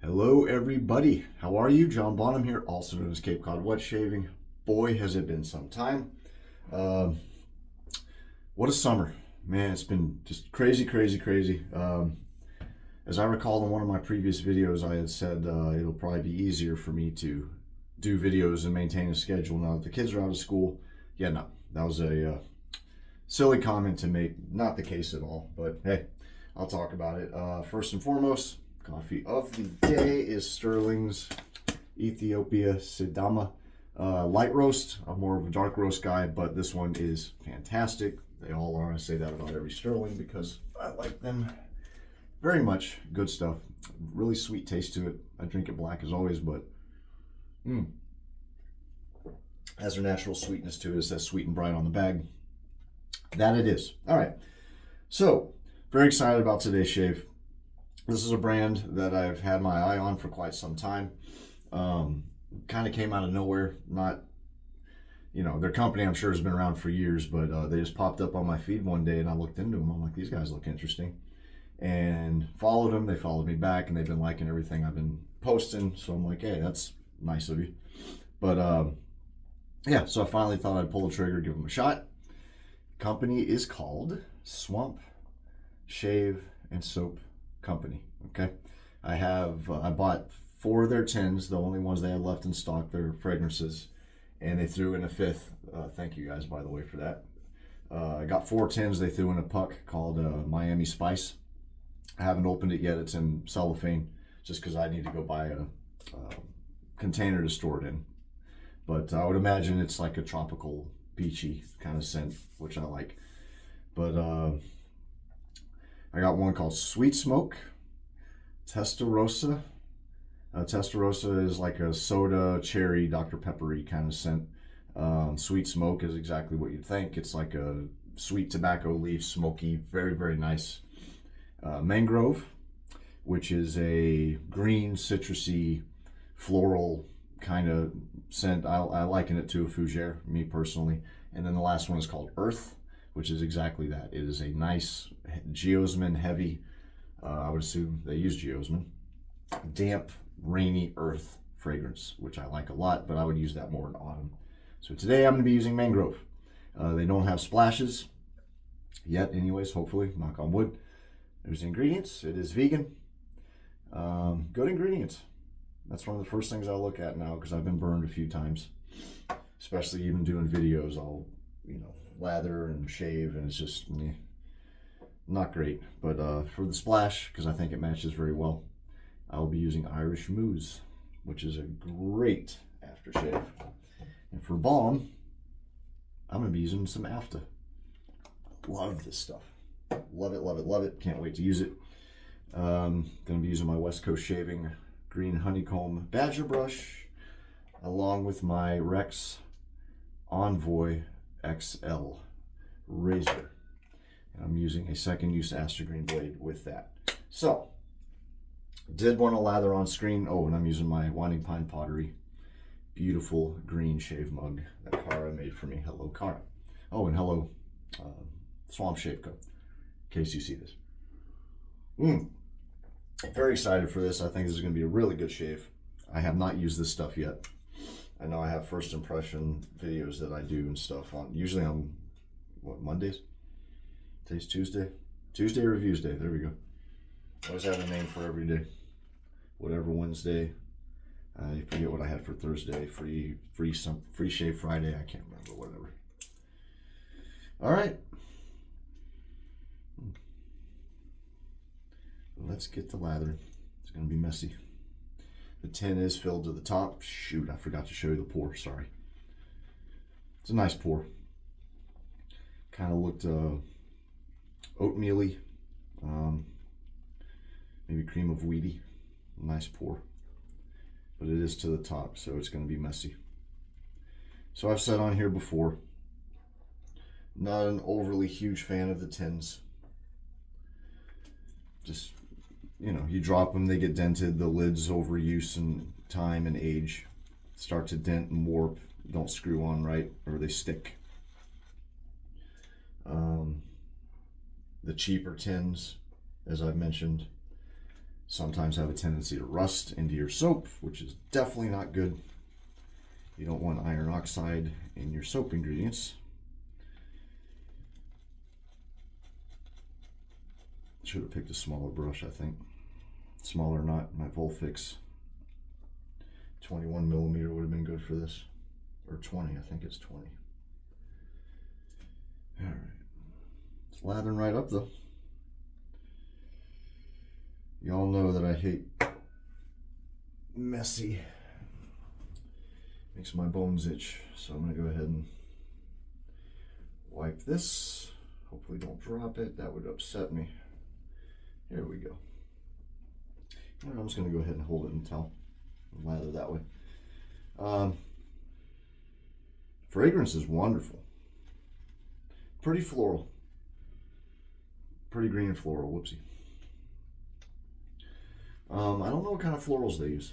Hello everybody, how are you? John Bonham here, also known as Cape Cod Wet Shaving. Boy, has it been some time. What a summer. Man, it's been just crazy. As I recall in one of my previous videos, I had said it'll probably be easier for me to do videos and maintain a schedule now that the kids are out of school. Yeah, no, that was a silly comment to make. Not the case at all, but hey, I'll talk about it. First and foremost, coffee of the day is Sterling's Ethiopia Sidama light roast. I'm more of a dark roast guy, but this one is fantastic. They all are. I say that about every Sterling because I like them very much. Good stuff. Really sweet taste to it. I drink it black as always, but has a natural sweetness to it. It says sweet and bright on the bag. That it is. All right. So, very excited about today's shave. This is a brand that I've had my eye on for quite some time. Kind of came out of nowhere. Not, their company I'm sure has been around for years, but they just popped up on my feed one day and I looked into them. I'm like, these guys look interesting. And followed them. They followed me back and they've been liking everything I've been posting. So I'm like, hey, that's nice of you. But yeah, so I finally thought I'd pull the trigger, give them a shot. Company is called Swamp Shave and Soap Company. Okay, I bought 4 of their tins, the only ones they had left in stock, their fragrances, and they threw in a 5th. Thank you guys, by the way, for that. I got 4 tins. They threw in a puck called Miami Spice. I haven't opened it yet. It's in cellophane, just because I need to go buy a container to store it in. But I would imagine it's like a tropical, beachy kind of scent, which I like. But I got one called Sweet Smoke Testarossa. Testarossa is like a soda, cherry, Dr. Peppery kind of scent. Sweet Smoke is exactly what you'd think. It's like a sweet tobacco leaf, smoky, very nice. Mangrove, which is a green, citrusy, floral kind of scent. I liken it to a Fougère, me personally. And then the last one is called Earth, which is exactly that. It is a nice geosmin heavy, I would assume they use geosmin, damp, rainy earth fragrance, which I like a lot, but I would use that more in autumn. So today I'm going to be using Mangrove. They don't have splashes yet anyways, hopefully, knock on wood. There's the ingredients. It is vegan. Good ingredients. That's one of the first things I look at now because I've been burned a few times, especially even doing videos. I'll, lather and shave and it's just not great. But for the splash, because I think it matches very well, I'll be using Irish Mousse, which is a great aftershave. And for balm, I'm going to be using some After. Love this stuff. Love it. Can't wait to use it. Going to be using my West Coast Shaving Green Honeycomb Badger Brush, along with my Rex Envoy XL razor. And I'm using a second use Aster Green blade with that. So, did want to lather on screen. Oh, and I'm using my Winding Pine Pottery beautiful green shave mug that Cara made for me. Hello, Cara. Oh, and hello, Swamp Shave Co. In case you see this. Very excited for this. I think this is going to be a really good shave. I have not used this stuff yet. I know I have first impression videos that I do and stuff on, usually on, Mondays? Today's Tuesday? Tuesday Reviews Day, there we go. I always have a name for every day. Whatever Wednesday, I forget what I had for Thursday, free shave Friday, I can't remember, whatever. All right. Let's get to lathering. It's going to be messy. The tin is filled to the top. Shoot, I forgot to show you the pour, sorry. It's a nice pour. Kind of looked oatmeal-y, maybe cream of wheaty. Nice pour. But it is to the top, so it's going to be messy. So I've said on here before, not an overly huge fan of the tins. Just, you drop them, they get dented, the lids over use and time and age start to dent and warp, don't screw on right, or they stick. The cheaper tins, as I've mentioned, sometimes have a tendency to rust into your soap, which is definitely not good. You don't want iron oxide in your soap ingredients. Should have picked a smaller brush, I think. Smaller not, my Volfix 21mm would have been good for this. Or 20, I think it's 20. Alright. It's lathering right up though. Y'all know that I hate messy. Makes my bones itch. So I'm going to go ahead and wipe this. Hopefully don't drop it. That would upset me. Here we go. And I'm just going to go ahead and hold it and towel and lather that way. Fragrance is wonderful. Pretty floral. Pretty green and floral. Whoopsie. I don't know what kind of florals they use.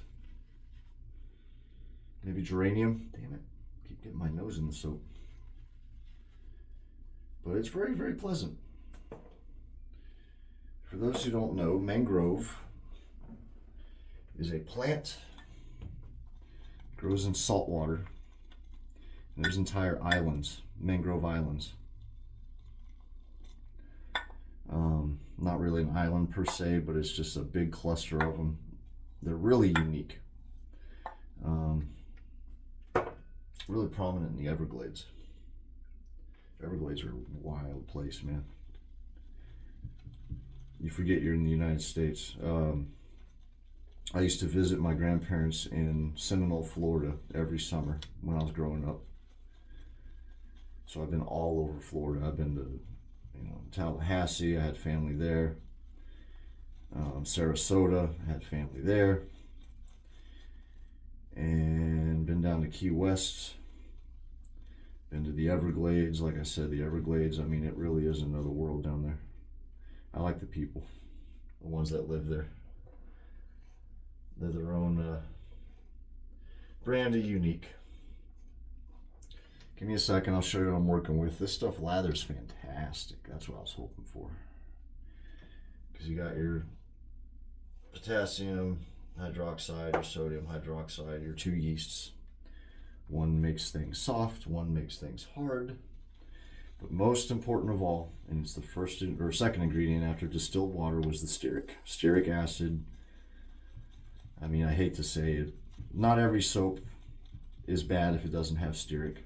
Maybe geranium. Damn it. Keep getting my nose in the soap. But it's very, very pleasant. For those who don't know, mangrove is a plant. It grows in salt water. And there's entire islands, mangrove islands. Not really an island per se, but it's just a big cluster of them. They're really unique. Really prominent in the Everglades. Everglades are a wild place, man. You forget you're in the United States. I used to visit my grandparents in Seminole, Florida every summer when I was growing up. So I've been all over Florida. I've been to, Tallahassee. I had family there. Sarasota, I had family there. And been down to Key West. Been to the Everglades. Like I said, the Everglades, I mean, it really is another world down there. I like the people, the ones that live there. They're their own brand of unique. Give me a second, I'll show you what I'm working with. This stuff lathers fantastic. That's what I was hoping for. Because you got your potassium hydroxide, your sodium hydroxide, your two yeasts. One makes things soft, one makes things hard. But most important of all, and it's the first or second ingredient after distilled water, was the stearic acid. I mean, I hate to say it, not every soap is bad if it doesn't have stearic.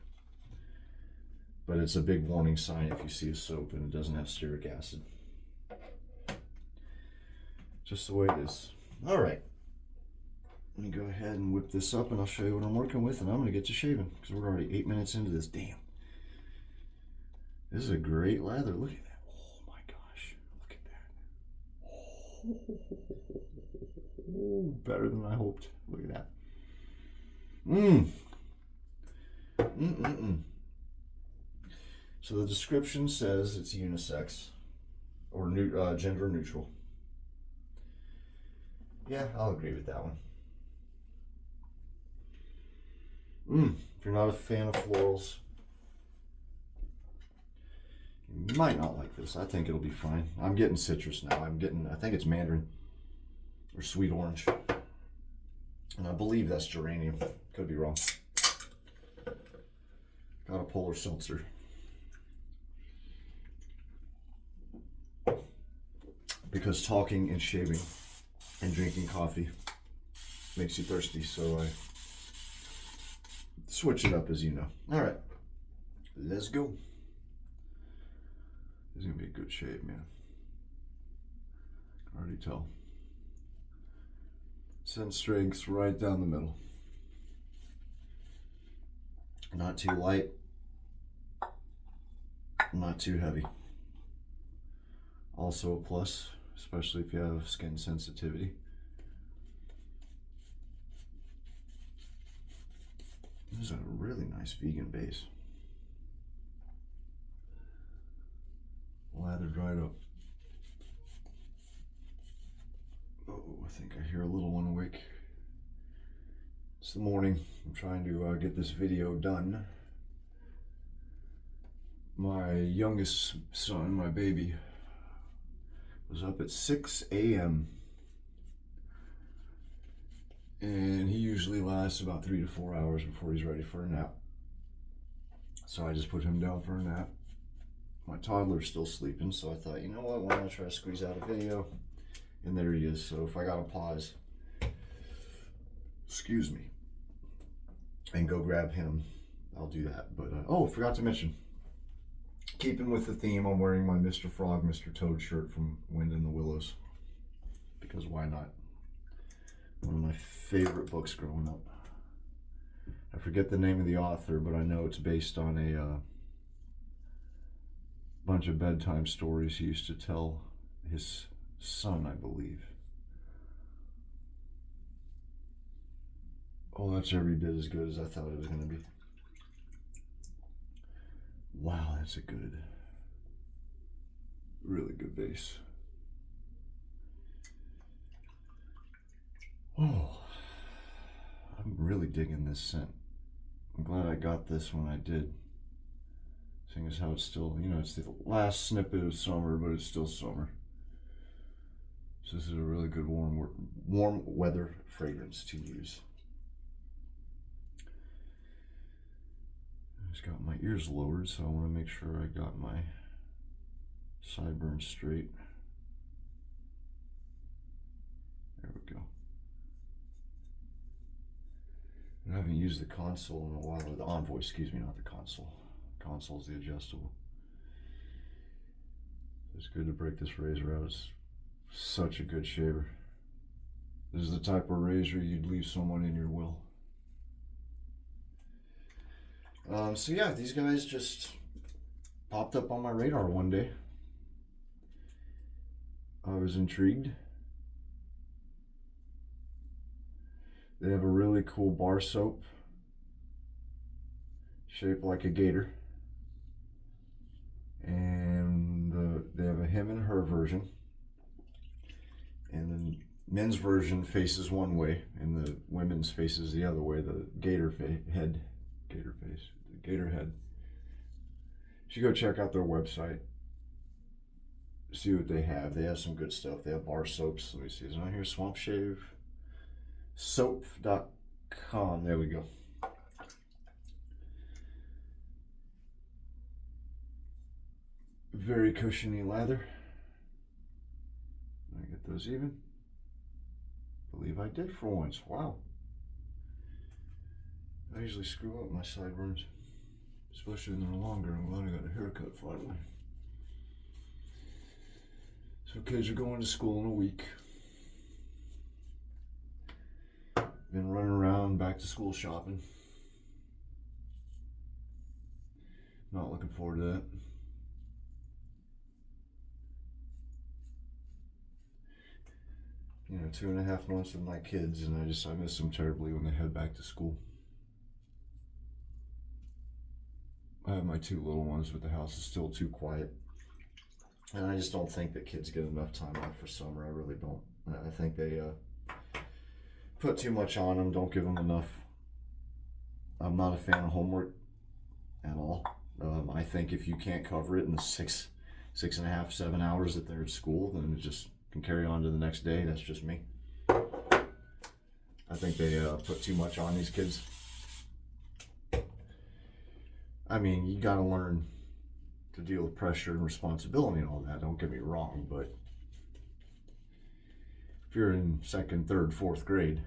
But it's a big warning sign if you see a soap and it doesn't have stearic acid. Just the way it is. All right. Let me go ahead and whip this up and I'll show you what I'm working with, and I'm going to get to shaving because we're already 8 minutes into this. Damn. This is a great lather. Look at that. Oh my gosh. Look at that. Oh, better than I hoped. Look at that. So the description says it's unisex or gender neutral. Yeah, I'll agree with that one. If you're not a fan of florals, you might not like this. I think it'll be fine. I'm getting citrus now. I think it's mandarin or sweet orange. And I believe that's geranium. Could be wrong. Got a polar seltzer. Because talking and shaving and drinking coffee makes you thirsty, so I switch it up, as you know. All right, let's go. This is gonna be a good shave, man. I can already tell. Send strengths right down the middle. Not too light, not too heavy. Also a plus, especially if you have skin sensitivity. This is a really nice vegan base. Lathered right up. Oh, I think I hear a little one awake. It's the morning. I'm trying to get this video done. My youngest son, my baby, was up at 6 a.m. And he usually lasts about 3 to 4 hours before he's ready for a nap. So I just put him down for a nap. My toddler's still sleeping, so I thought, you know what, why don't I try to squeeze out a video? And there he is. So if I gotta pause, excuse me, and go grab him, I'll do that. But oh, forgot to mention, keeping with the theme, I'm wearing my Mr. Frog, Mr. Toad shirt from Wind in the Willows, because why not? One of my favorite books growing up. I forget the name of the author, but I know it's based on a bunch of bedtime stories he used to tell his son, I believe. Oh, that's every bit as good as I thought it was going to be. Wow, that's a good, really good base. Oh, I'm really digging this scent. I'm glad I got this when I did. Seeing as how it's still, you know, it's the last snippet of summer, but it's still summer. So this is a really good warm weather fragrance to use. I just got my ears lowered, so I want to make sure I got my sideburns straight. There we go. And I haven't used the console in a while, or the Envoy, excuse me, not the console. Console's the adjustable. It's good to break this razor out. It's such a good shaver. This is the type of razor you'd leave someone in your will. So yeah, these guys just popped up on my radar one day. I was intrigued. They have a really cool bar soap shaped like a gator. And they have a him and her version. And the men's version faces one way, and the women's faces the other way, the gator head. You should go check out their website, see what they have. They have some good stuff. They have bar soaps. Let me see, is it on here? swampshavesoap.com. There we go. Very cushiony leather. Did I get those even? I believe I did for once. Wow. I usually screw up my sideburns, especially when they're longer. I'm glad I got a haircut finally. So kids are going to school in a week. Been running around back to school shopping. Not looking forward to that. You know, 2.5 months with my kids, and I miss them terribly when they head back to school. I have my 2 little ones, but the house is still too quiet. And I just don't think that kids get enough time off for summer. I really don't. I think they put too much on them, don't give them enough. I'm not a fan of homework at all. I think if you can't cover it in the 6.5, 7 hours that they're at school, then it just can carry on to the next day. That's just me. I think they put too much on these kids. I mean, you gotta learn to deal with pressure and responsibility and all that, don't get me wrong, but if you're in 2nd, 3rd, 4th grade,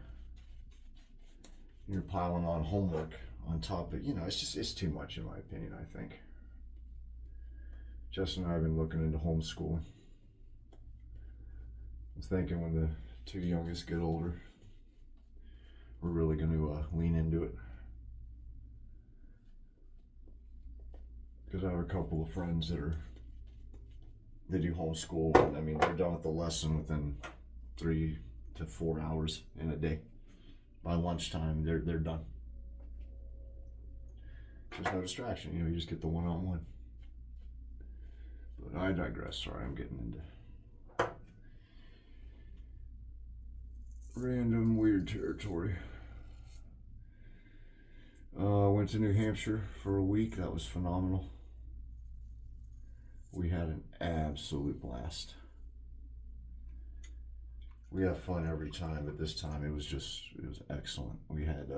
you're piling on homework on top of, you know, it's too much in my opinion, I think. Justin and I have been looking into homeschooling. I'm thinking when the 2 youngest get older, we're really going to lean into it. Because I have a couple of friends they do homeschool, and I mean, they're done with the lesson within 3 to 4 hours in a day. By lunchtime, they're done. There's no distraction, you know, you just get the one-on-one. But I digress, sorry, I'm getting into random weird territory. Went to New Hampshire for a week. That was phenomenal. We had an absolute blast. We have fun every time, but this time it was excellent. We had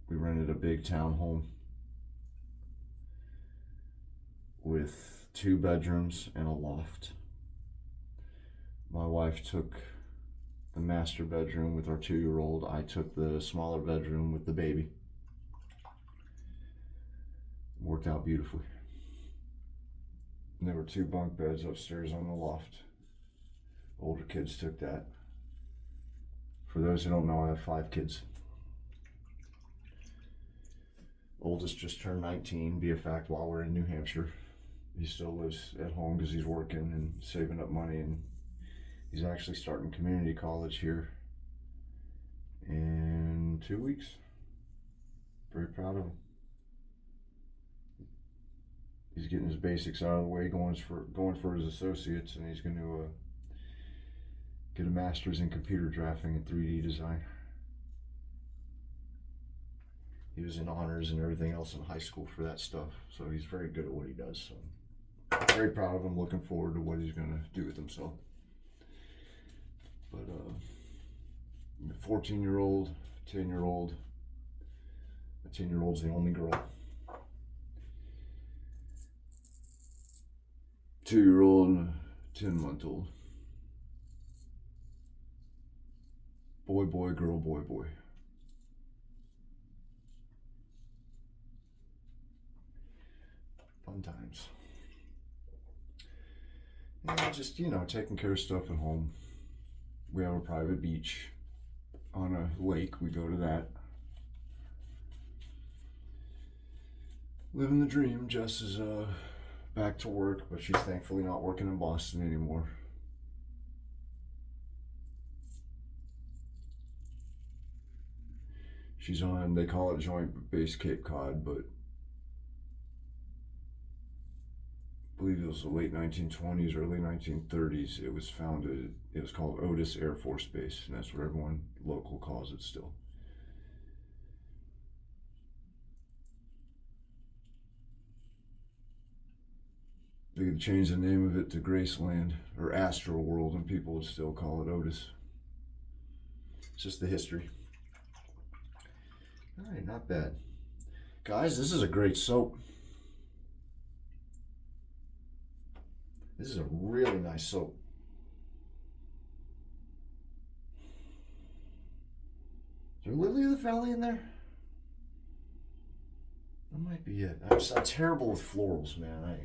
we rented a big townhome with 2 bedrooms and a loft. My wife took the master bedroom with our 2-year-old. I took the smaller bedroom with the baby. It worked out beautifully. And there were 2 bunk beds upstairs on the loft. Older kids took that. For those who don't know, I have 5 kids. Oldest just turned 19, be a fact, while we're in New Hampshire. He still lives at home because he's working and saving up money, and he's actually starting community college here in 2 weeks. Very proud of him. He's getting his basics out of the way, going for his associates, and he's going to get a master's in computer drafting and 3D design. He was in honors and everything else in high school for that stuff, so he's very good at what he does. So very proud of him. Looking forward to what he's going to do with himself. But 14-year-old, 10-year-old. The 10-year-old's the only girl. 2-year-old and a 10-month-old. Boy, boy, girl, boy, boy. Fun times. And just, you know, taking care of stuff at home. We have a private beach on a lake. We go to that. Living the dream. Jess is back to work, but she's thankfully not working in Boston anymore. She's on, they call it Joint Base Cape Cod, but I believe it was the late 1920s, early 1930s. It was founded, it was called Otis Air Force Base, and that's what everyone local calls it still. They could change the name of it to Graceland or Astro World, and people would still call it Otis. It's just the history. All right, not bad. Guys, this is a great soap. This is a really nice soap. Is there Lily of the Valley in there? That might be it. I'm terrible with florals, man.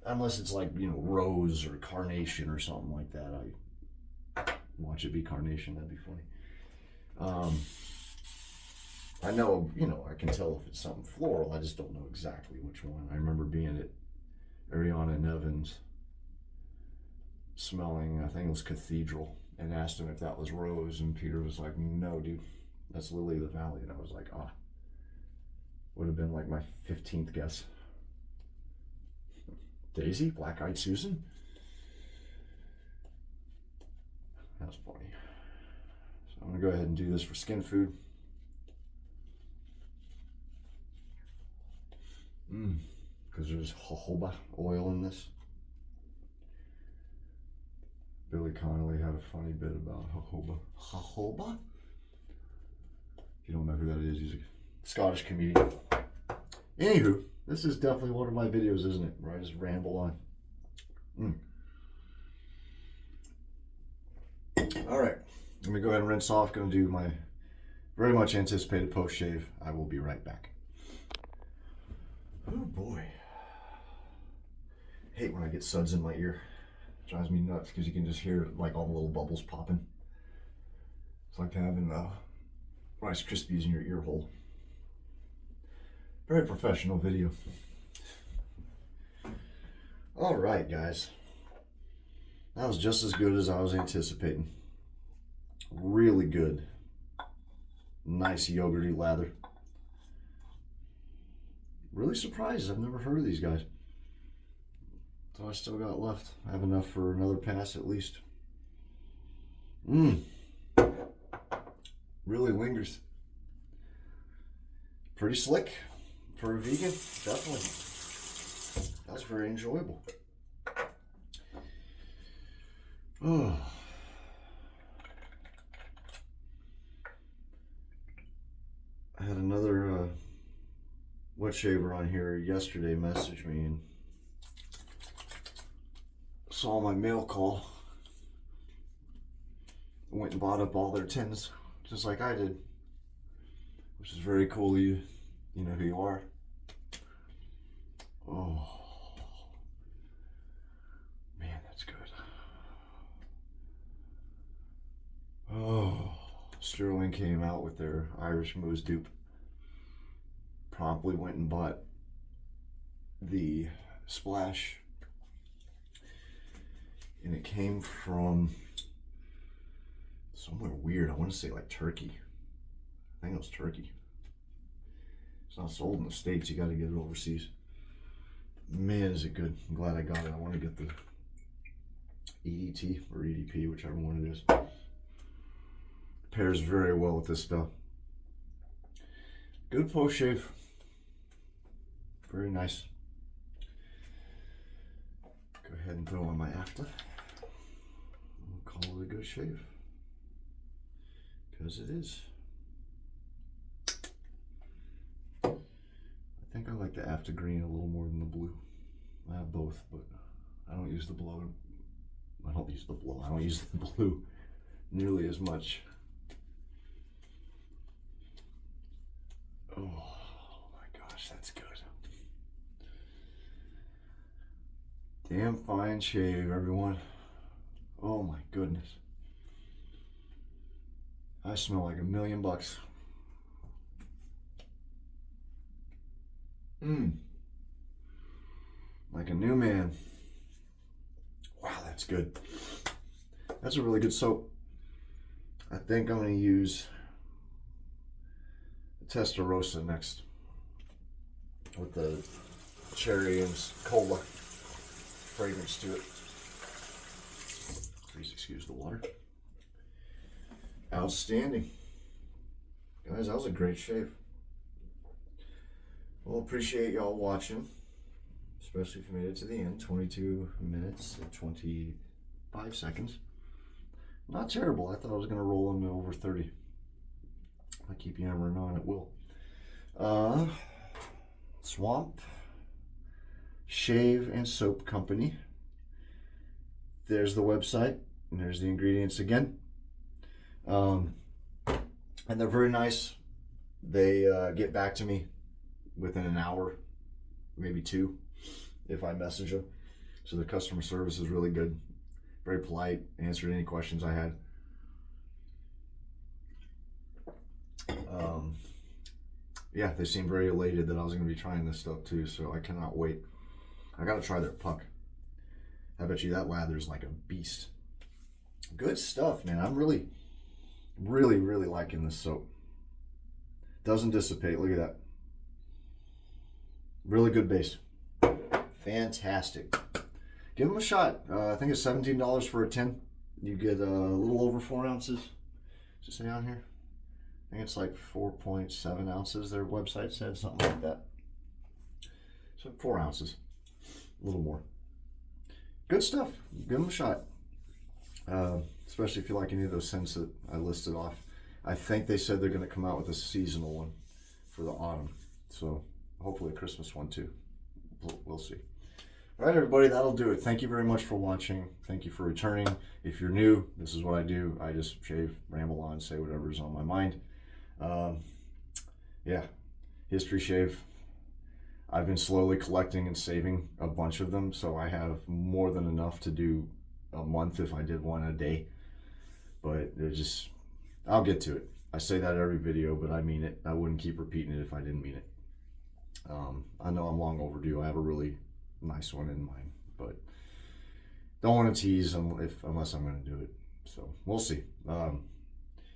Unless it's like, you know, rose or carnation or something like that. I watch it be carnation. That'd be funny. I know, you know, I can tell if it's something floral. I just don't know exactly which one. I remember being at Ariana and Evans smelling, I think it was Cathedral, and asked him if that was rose, and Peter was like, no, dude, that's Lily of the Valley. And I was like, would have been like my 15th guess. Daisy, Black-Eyed Susan. That's funny. So I'm gonna go ahead and do this for skin food. Because there's jojoba oil in this. Billy Connolly had a funny bit about jojoba. Jojoba? If you don't know who that is, he's a Scottish comedian. Anywho, this is definitely one of my videos, isn't it? Where I just ramble on. All right, let me go ahead and rinse off. Gonna do my very much anticipated post shave. I will be right back. Oh boy. Hate when I get suds in my ear. It drives me nuts because you can just hear like all the little bubbles popping. It's like having Rice Krispies in your ear hole. Very professional video. All right, guys. That was just as good as I was anticipating. Really good. Nice yogurty lather. Really surprised. I've never heard of these guys. So I still got left. I have enough for another pass at least. Really lingers. Pretty slick for a vegan, definitely. That's very enjoyable. Oh. wet shaver on here yesterday messaged me and saw my mail call. Went and bought up all their tins, just like I did, which is very cool of you. You know who you are. Oh, man, that's good. Oh, Sterling came out with their Irish Moose dupe. Promptly went and bought the splash, and it came from somewhere weird. I want to say like Turkey. I think it was Turkey. It's not sold in the States. You got to get it overseas. Man, is it good. I'm glad I got it. I want to get the EDT or EDP, whichever one it is. Pairs very well with this stuff. Good post shave. Very nice. Go ahead and throw on my after. We'll call it a good shave. Because it is. I think I like the after green a little more than the blue. I have both, but I don't use the blue. I don't use the blue nearly as much. Oh my gosh, that's good. Damn fine shave, everyone. Oh my goodness. I smell like $1,000,000. Like a new man. Wow, that's good. That's a really good soap. I think I'm going to use the Testarossa next with the cherry and cola fragrance to it. Please excuse the water. Outstanding. Guys, that was a great shave. Well, appreciate y'all watching, especially if you made it to the end. 22 minutes and 25 seconds. Not terrible. I thought I was going to roll into over 30. If I keep yammering on, it will. Swamp Shave and Soap Company. There's the website, and there's the ingredients again. And they're very nice. They get back to me within an hour, maybe 2, if I message them. So the customer service is really good. Very polite, answered any questions I had. Yeah, they seemed very elated that I was going to be trying this stuff too, so I cannot wait. I got to try their puck. I bet you that lather's like a beast. Good stuff, man. I'm really liking this soap. Doesn't dissipate. Look at that. Really good base. Fantastic. Give them a shot. I think it's $17 for a tin. You get a little over 4 ounces. Does it say on here? I think it's like 4.7 ounces. Their website said something like that. So 4 ounces. A little more. Good stuff. Give them a shot. Especially if you like any of those scents that I listed off. I think they said they're going to come out with a seasonal one for the autumn. So hopefully a Christmas one too. We'll see. All right, everybody, that'll do it. Thank you very much for watching. Thank you for returning. If you're new, this is what I do. I just shave, ramble on, say whatever's on my mind. Yeah, history shave. I've been slowly collecting and saving a bunch of them, so I have more than enough to do a month if I did one a day. But they're just, I'll get to it. I say that every video, but I mean it. I wouldn't keep repeating it if I didn't mean it. I know I'm long overdue. I have a really nice one in mind, but don't want to tease unless I'm going to do it. So we'll see.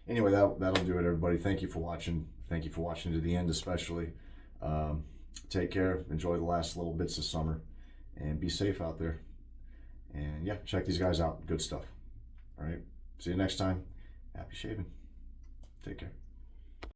Anyway, that'll do it, everybody. Thank you for watching. Thank you for watching to the end, especially. Take care. Enjoy the last little bits of summer, and be safe out there. And yeah, check these guys out. Good stuff. All right. See you next time. Happy shaving. Take care.